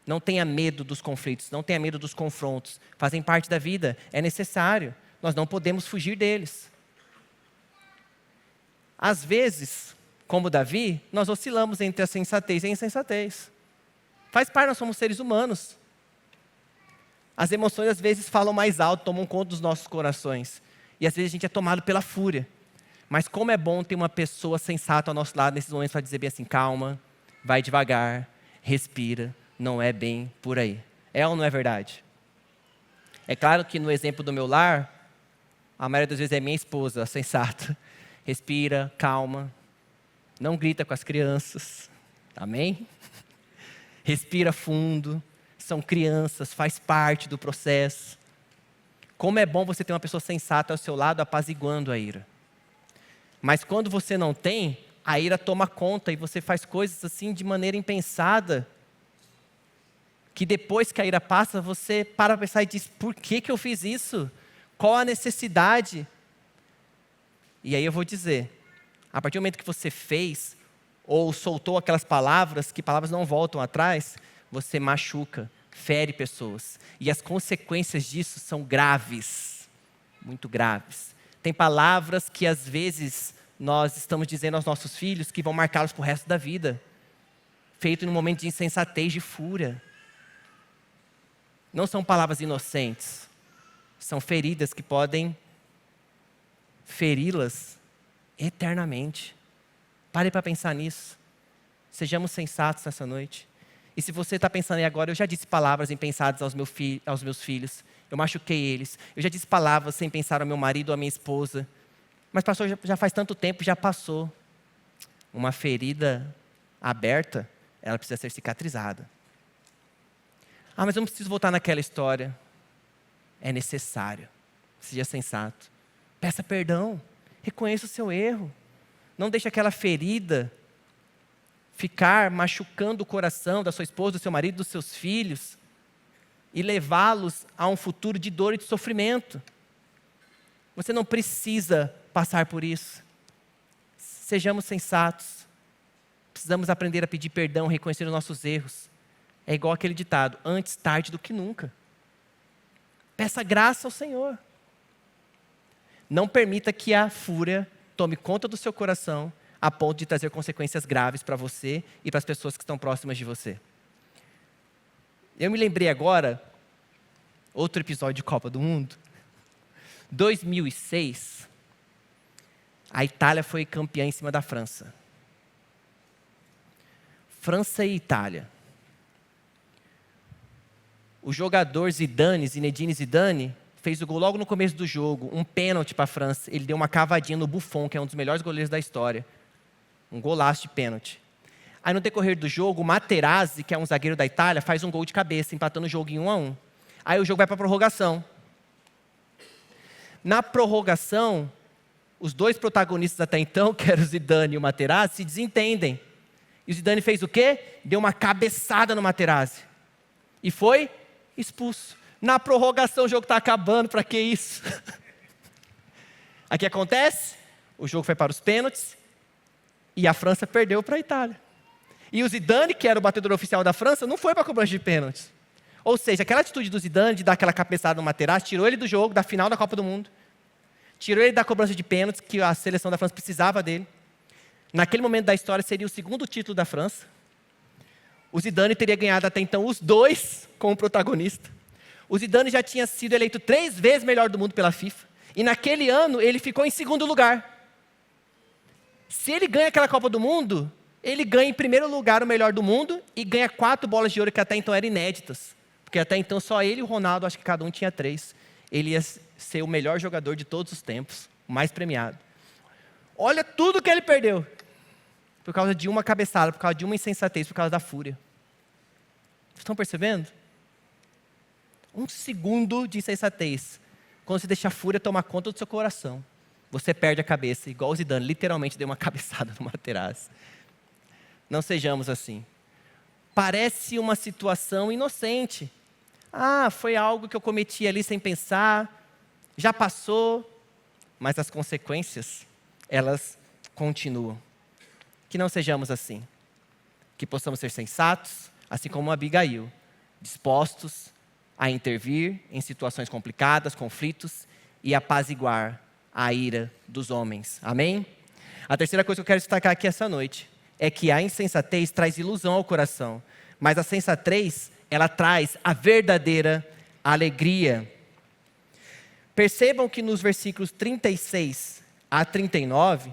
Não tenha medo dos conflitos, não tenha medo dos confrontos. Fazem parte da vida, é necessário. Nós não podemos fugir deles. Às vezes, como Davi, nós oscilamos entre a sensatez e a insensatez. Faz parte, nós somos seres humanos. As emoções às vezes falam mais alto, tomam conta dos nossos corações. E às vezes a gente é tomado pela fúria. Mas como é bom ter uma pessoa sensata ao nosso lado nesses momentos para dizer bem assim, calma, vai devagar, respira, não é bem por aí. É ou não é verdade? É claro que no exemplo do meu lar, a maioria das vezes é minha esposa, sensata. Respira, calma, não grita com as crianças, amém? Respira fundo, são crianças, faz parte do processo. Como é bom você ter uma pessoa sensata ao seu lado, apaziguando a ira. Mas quando você não tem, a ira toma conta e você faz coisas assim de maneira impensada, que depois que a ira passa, você para pensar e diz, por que eu fiz isso? Qual a necessidade? E aí eu vou dizer, a partir do momento que você fez, ou soltou aquelas palavras, que palavras não voltam atrás, você machuca, fere pessoas. E as consequências disso são graves, muito graves. Tem palavras que às vezes nós estamos dizendo aos nossos filhos que vão marcá-los para o resto da vida. Feito num momento de insensatez, de fúria. Não são palavras inocentes. São feridas que podem feri-las eternamente. Pare para pensar nisso. Sejamos sensatos nessa noite. E se você está pensando aí agora, eu já disse palavras impensadas aos meus filhos. Eu machuquei eles. Eu já disse palavras sem pensar ao meu marido ou à minha esposa. Mas pastor, já faz tanto tempo, já passou. Uma ferida aberta, ela precisa ser cicatrizada. Mas eu não preciso voltar naquela história. É necessário. Seja sensato. Peça perdão. Reconheça o seu erro. Não deixe aquela ferida ficar machucando o coração da sua esposa, do seu marido, dos seus filhos e levá-los a um futuro de dor e de sofrimento. Você não precisa passar por isso. Sejamos sensatos. Precisamos aprender a pedir perdão, reconhecer os nossos erros. É igual aquele ditado, antes tarde do que nunca. Peça graça ao Senhor. Não permita que a fúria tome conta do seu coração a ponto de trazer consequências graves para você e para as pessoas que estão próximas de você. Eu me lembrei agora, outro episódio de Copa do Mundo. 2006, a Itália foi campeã em cima da França. França e Itália. O jogador Zinedine Zidane, fez o gol logo no começo do jogo, um pênalti para a França. Ele deu uma cavadinha no Buffon, que é um dos melhores goleiros da história. um golaço de pênalti. Aí no decorrer do jogo, o Materazzi, que é um zagueiro da Itália, faz um gol de cabeça, empatando o jogo em 1-1. Aí o jogo vai para a prorrogação. Na prorrogação, os dois protagonistas até então, que eram o Zidane e o Materazzi, se desentendem. E o Zidane fez o quê? Deu uma cabeçada no Materazzi. E foi expulso. Na prorrogação o jogo está acabando, para que isso? Aí o que acontece? O jogo foi para os pênaltis e a França perdeu para a Itália. E o Zidane, que era o batedor oficial da França, não foi para a cobrança de pênaltis. Ou seja, aquela atitude do Zidane de dar aquela cabeçada no Materazzi, tirou ele do jogo, da final da Copa do Mundo. Tirou ele da cobrança de pênaltis, que a seleção da França precisava dele. Naquele momento da história, seria o segundo título da França. O Zidane teria ganhado até então os dois como protagonista. O Zidane já tinha sido eleito 3 vezes melhor do mundo pela FIFA. E naquele ano, ele ficou em segundo lugar. Se ele ganha aquela Copa do Mundo, ele ganha em primeiro lugar o melhor do mundo e ganha 4 bolas de ouro que até então eram inéditas. Porque até então só ele e o Ronaldo, acho que cada um tinha 3. Ele ia ser o melhor jogador de todos os tempos, o mais premiado. Olha tudo que ele perdeu. Por causa de uma cabeçada, por causa de uma insensatez, por causa da fúria. Vocês estão percebendo? 1 segundo de insensatez. Quando você deixa a fúria tomar conta do seu coração, você perde a cabeça, igual o Zidane literalmente deu uma cabeçada no Materazzi. Não sejamos assim. Parece uma situação inocente. Ah, foi algo que eu cometi ali sem pensar, já passou, mas as consequências, elas continuam. Que não sejamos assim. Que possamos ser sensatos, assim como Abigail, dispostos a intervir em situações complicadas, conflitos, e apaziguar a ira dos homens. Amém? A terceira coisa que eu quero destacar aqui essa noite é que a insensatez traz ilusão ao coração, mas a sensatez, ela traz a verdadeira alegria. Percebam que nos versículos 36 a 39,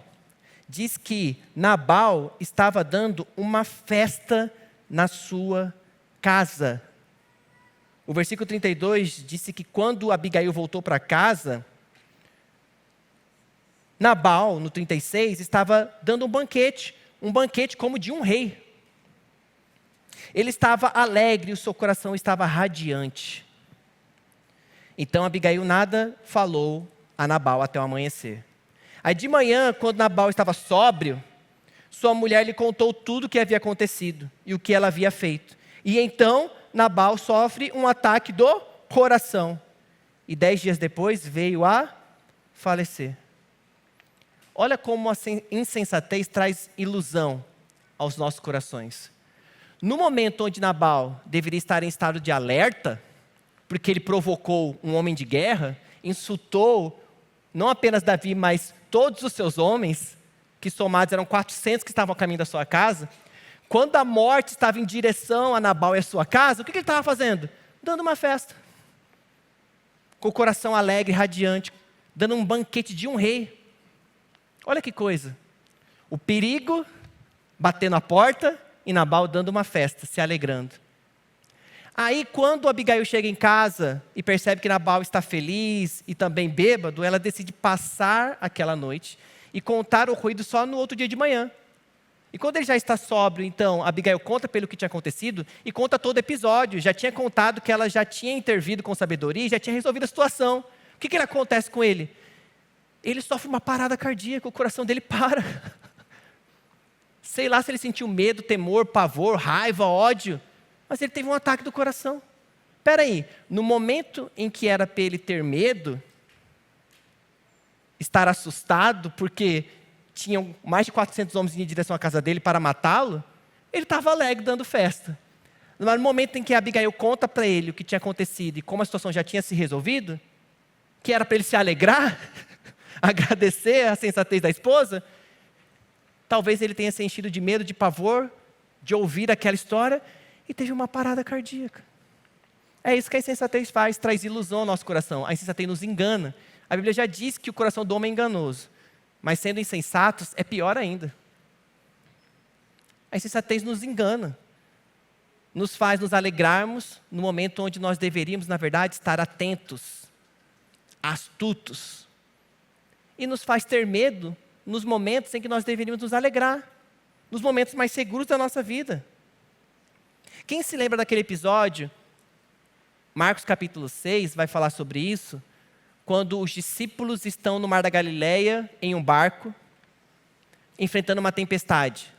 diz que Nabal estava dando uma festa na sua casa. O versículo 32 disse que quando Abigail voltou para casa, Nabal, no 36, estava dando um banquete como de um rei. Ele estava alegre, o seu coração estava radiante. Então Abigail nada falou a Nabal até o amanhecer. Aí de manhã, quando Nabal estava sóbrio, sua mulher lhe contou tudo o que havia acontecido e o que ela havia feito. E então Nabal sofre um ataque do coração. E 10 dias depois veio a falecer. Olha como a insensatez traz ilusão aos nossos corações. No momento onde Nabal deveria estar em estado de alerta, porque ele provocou um homem de guerra, insultou não apenas Davi, mas todos os seus homens, que somados eram 400 que estavam a caminho da sua casa, quando a morte estava em direção a Nabal e a sua casa, o que ele estava fazendo? Dando uma festa. Com o coração alegre, radiante, dando um banquete de um rei. Olha que coisa. O perigo batendo a porta e Nabal dando uma festa, se alegrando. Aí quando Abigail chega em casa e percebe que Nabal está feliz e também bêbado, ela decide passar aquela noite e contar o ruído só no outro dia de manhã. E quando ele já está sóbrio, então, Abigail conta pelo que tinha acontecido e conta todo o episódio. Já tinha contado que ela já tinha intervido com sabedoria e já tinha resolvido a situação. O que acontece com ele? Ele sofre uma parada cardíaca, o coração dele para. Sei lá se ele sentiu medo, temor, pavor, raiva, ódio, mas ele teve um ataque do coração. Espera aí, no momento em que era para ele ter medo, estar assustado, porque tinham mais de 400 homens indo em direção à casa dele para matá-lo, ele estava alegre, dando festa. Mas no momento em que Abigail conta para ele o que tinha acontecido e como a situação já tinha se resolvido, que era para ele se alegrar, agradecer a sensatez da esposa, talvez ele tenha se enchido de medo, de pavor, de ouvir aquela história e teve uma parada cardíaca. É isso que a insensatez faz, traz ilusão ao nosso coração. A insensatez nos engana. A Bíblia já diz que o coração do homem é enganoso, mas sendo insensatos é pior ainda. A insensatez nos engana, nos faz nos alegrarmos no momento onde nós deveríamos, na verdade, estar atentos, astutos, e nos faz ter medo nos momentos em que nós deveríamos nos alegrar. nos momentos mais seguros da nossa vida. Quem se lembra daquele episódio, Marcos capítulo 6 vai falar sobre isso, quando os discípulos estão no Mar da Galileia, em um barco, enfrentando uma tempestade.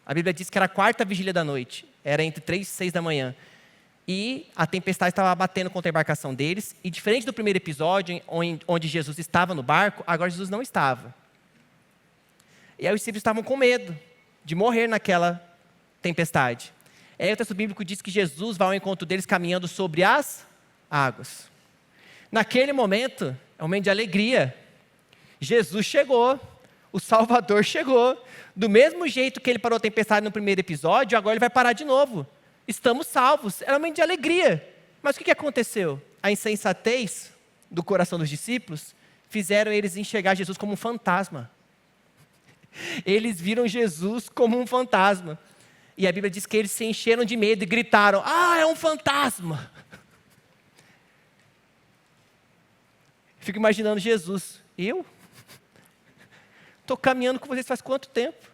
A Bíblia diz que era a 4ª vigília da noite, era entre 3 e 6 da manhã. E a tempestade estava batendo contra a embarcação deles, e diferente do primeiro episódio, onde Jesus estava no barco, agora Jesus não estava. E aí os discípulos estavam com medo de morrer naquela tempestade. Aí o texto bíblico diz que Jesus vai ao encontro deles caminhando sobre as águas. Naquele momento, é um momento de alegria. Jesus chegou, o Salvador chegou. Do mesmo jeito que ele parou a tempestade no primeiro episódio, agora ele vai parar de novo. Estamos salvos. Era um momento de alegria. Mas o que aconteceu? A insensatez do coração dos discípulos fizeram eles enxergar Jesus como um fantasma. Eles viram Jesus como um fantasma. E a Bíblia diz que eles se encheram de medo e gritaram: "Ah, é um fantasma!" Fico imaginando Jesus. Eu? Estou caminhando com vocês faz quanto tempo?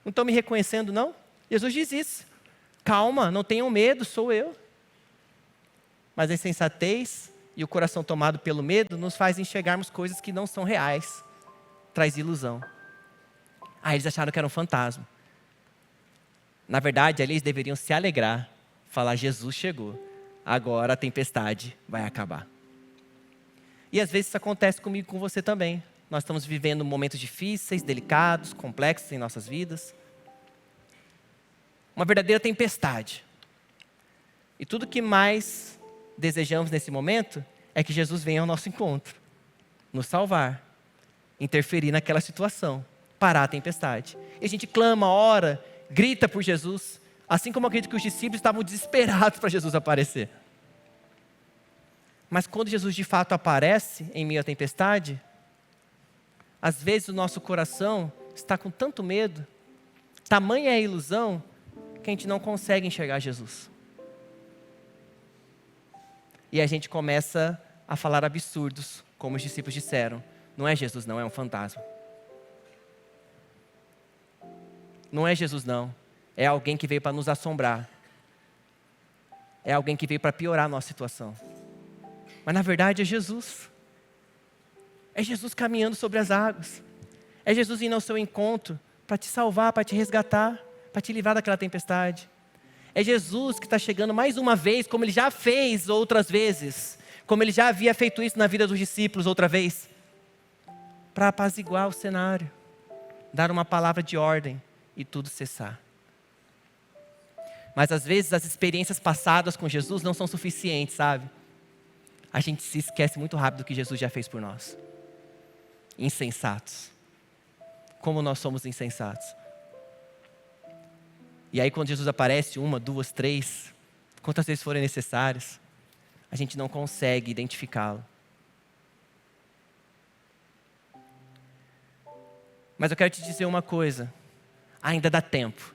Não estão me reconhecendo, não? Jesus diz isso. Calma, não tenham medo, sou eu. Mas a insensatez e o coração tomado pelo medo nos faz enxergarmos coisas que não são reais. Traz ilusão. Eles acharam que era um fantasma. Na verdade, ali eles deveriam se alegrar, falar: Jesus chegou, agora a tempestade vai acabar. E às vezes isso acontece comigo e com você também. Nós estamos vivendo momentos difíceis, delicados, complexos em nossas vidas. Uma verdadeira tempestade. E tudo que mais desejamos nesse momento é que Jesus venha ao nosso encontro, nos salvar, interferir naquela situação, parar a tempestade. E a gente clama, ora, grita por Jesus, assim como eu acredito que os discípulos estavam desesperados para Jesus aparecer. Mas quando Jesus de fato aparece em meio à tempestade, às vezes o nosso coração está com tanto medo, tamanha é a ilusão, que a gente não consegue enxergar Jesus. E a gente começa a falar absurdos, como os discípulos disseram: não é Jesus não, é um fantasma. Não é Jesus não, é alguém que veio para nos assombrar. É alguém que veio para piorar a nossa situação. Mas na verdade é Jesus. É Jesus caminhando sobre as águas. É Jesus indo ao seu encontro para te salvar, para te resgatar, para te livrar daquela tempestade. É Jesus que está chegando mais uma vez, como Ele já fez outras vezes, como Ele já havia feito isso na vida dos discípulos outra vez, para apaziguar o cenário, dar uma palavra de ordem e tudo cessar. Mas às vezes as experiências passadas com Jesus não são suficientes, sabe? A gente se esquece muito rápido do que Jesus já fez por nós. Insensatos. Como nós somos insensatos. E aí quando Jesus aparece 1, 2, 3, quantas vezes forem necessárias, a gente não consegue identificá-lo. Mas eu quero te dizer uma coisa, ainda dá tempo.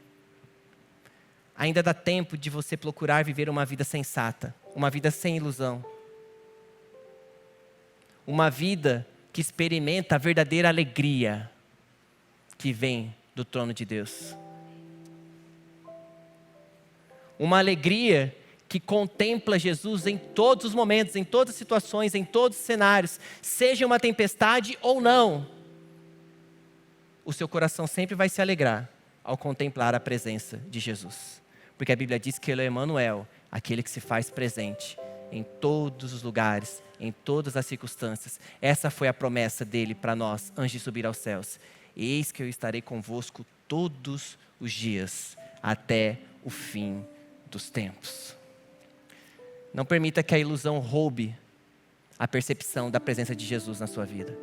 Ainda dá tempo de você procurar viver uma vida sensata, uma vida sem ilusão. Uma vida que experimenta a verdadeira alegria que vem do trono de Deus. Uma alegria que contempla Jesus em todos os momentos, em todas as situações, em todos os cenários, seja uma tempestade ou não. O seu coração sempre vai se alegrar ao contemplar a presença de Jesus. Porque a Bíblia diz que Ele é Emmanuel, aquele que se faz presente em todos os lugares, em todas as circunstâncias. Essa foi a promessa dele para nós antes de subir aos céus. Eis que eu estarei convosco todos os dias, até o fim dos tempos. Não permita que a ilusão roube a percepção da presença de Jesus na sua vida.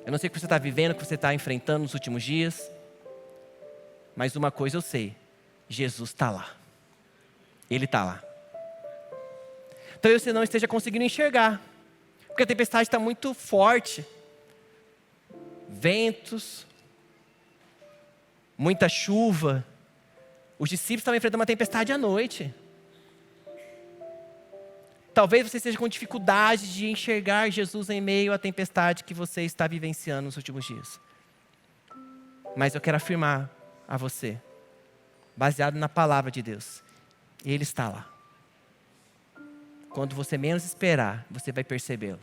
Eu não sei o que você está vivendo, o que você está enfrentando nos últimos dias, mas uma coisa eu sei, Jesus está lá. Ele está lá. Talvez você não esteja conseguindo enxergar, porque a tempestade está muito forte. Ventos, muita chuva. Os discípulos estavam enfrentando uma tempestade à noite. Talvez você esteja com dificuldade de enxergar Jesus em meio à tempestade que você está vivenciando nos últimos dias. Mas eu quero afirmar a você, baseado na palavra de Deus. Ele está lá. Quando você menos esperar, você vai percebê-lo.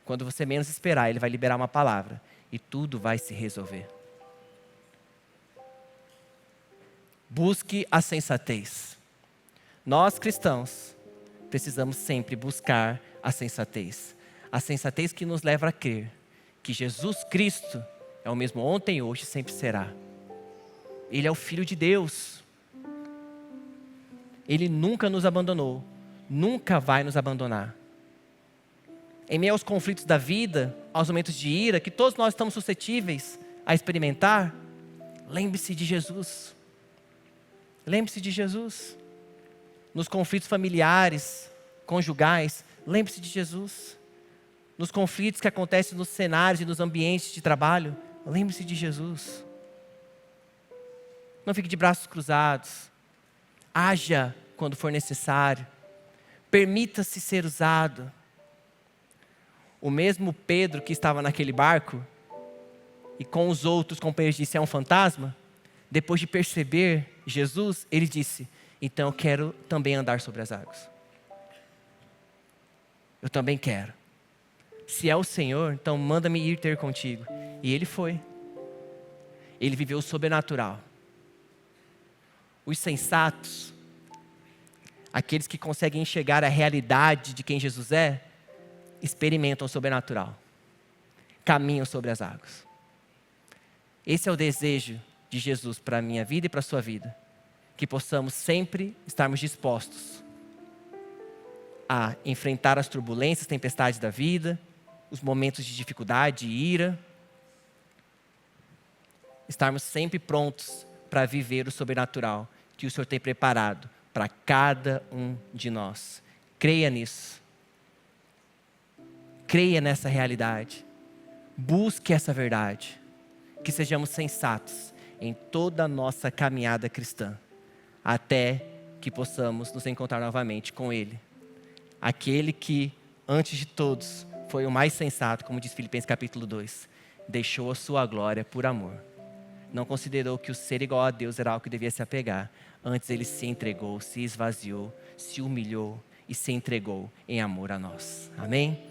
Quando você menos esperar, Ele vai liberar uma palavra e tudo vai se resolver. Busque a sensatez. Nós cristãos precisamos sempre buscar a sensatez. A sensatez que nos leva a crer que Jesus Cristo é o mesmo ontem, hoje e sempre será. Ele é o Filho de Deus. Ele nunca nos abandonou, nunca vai nos abandonar. Em meio aos conflitos da vida, aos momentos de ira, que todos nós estamos suscetíveis a experimentar, lembre-se de Jesus. Lembre-se de Jesus. Nos conflitos familiares, conjugais, lembre-se de Jesus. Nos conflitos que acontecem nos cenários e nos ambientes de trabalho, lembre-se de Jesus. Não fique de braços cruzados. Haja quando for necessário. Permita-se ser usado. O mesmo Pedro que estava naquele barco e com os outros companheiros disse, é um fantasma? Depois de perceber Jesus, ele disse, então eu quero também andar sobre as águas. Eu também quero. Se é o Senhor, então manda-me ir ter contigo. E ele foi. Ele viveu o sobrenatural. Os sensatos, aqueles que conseguem enxergar a realidade de quem Jesus é, experimentam o sobrenatural. Caminham sobre as águas. Esse é o desejo de Jesus para a minha vida e para a sua vida. Que possamos sempre estarmos dispostos a enfrentar as turbulências, tempestades da vida, os momentos de dificuldade e ira. Estarmos sempre prontos para viver o sobrenatural que o Senhor tem preparado para cada um de nós. Creia nisso. Creia nessa realidade. Busque essa verdade. Que sejamos sensatos em toda a nossa caminhada cristã, até que possamos nos encontrar novamente com Ele. Aquele que, antes de todos, foi o mais sensato, como diz Filipenses capítulo 2, deixou a sua glória por amor. Não considerou que o ser igual a Deus era algo que devia se apegar. Antes Ele se entregou, se esvaziou, se humilhou e se entregou em amor a nós. Amém?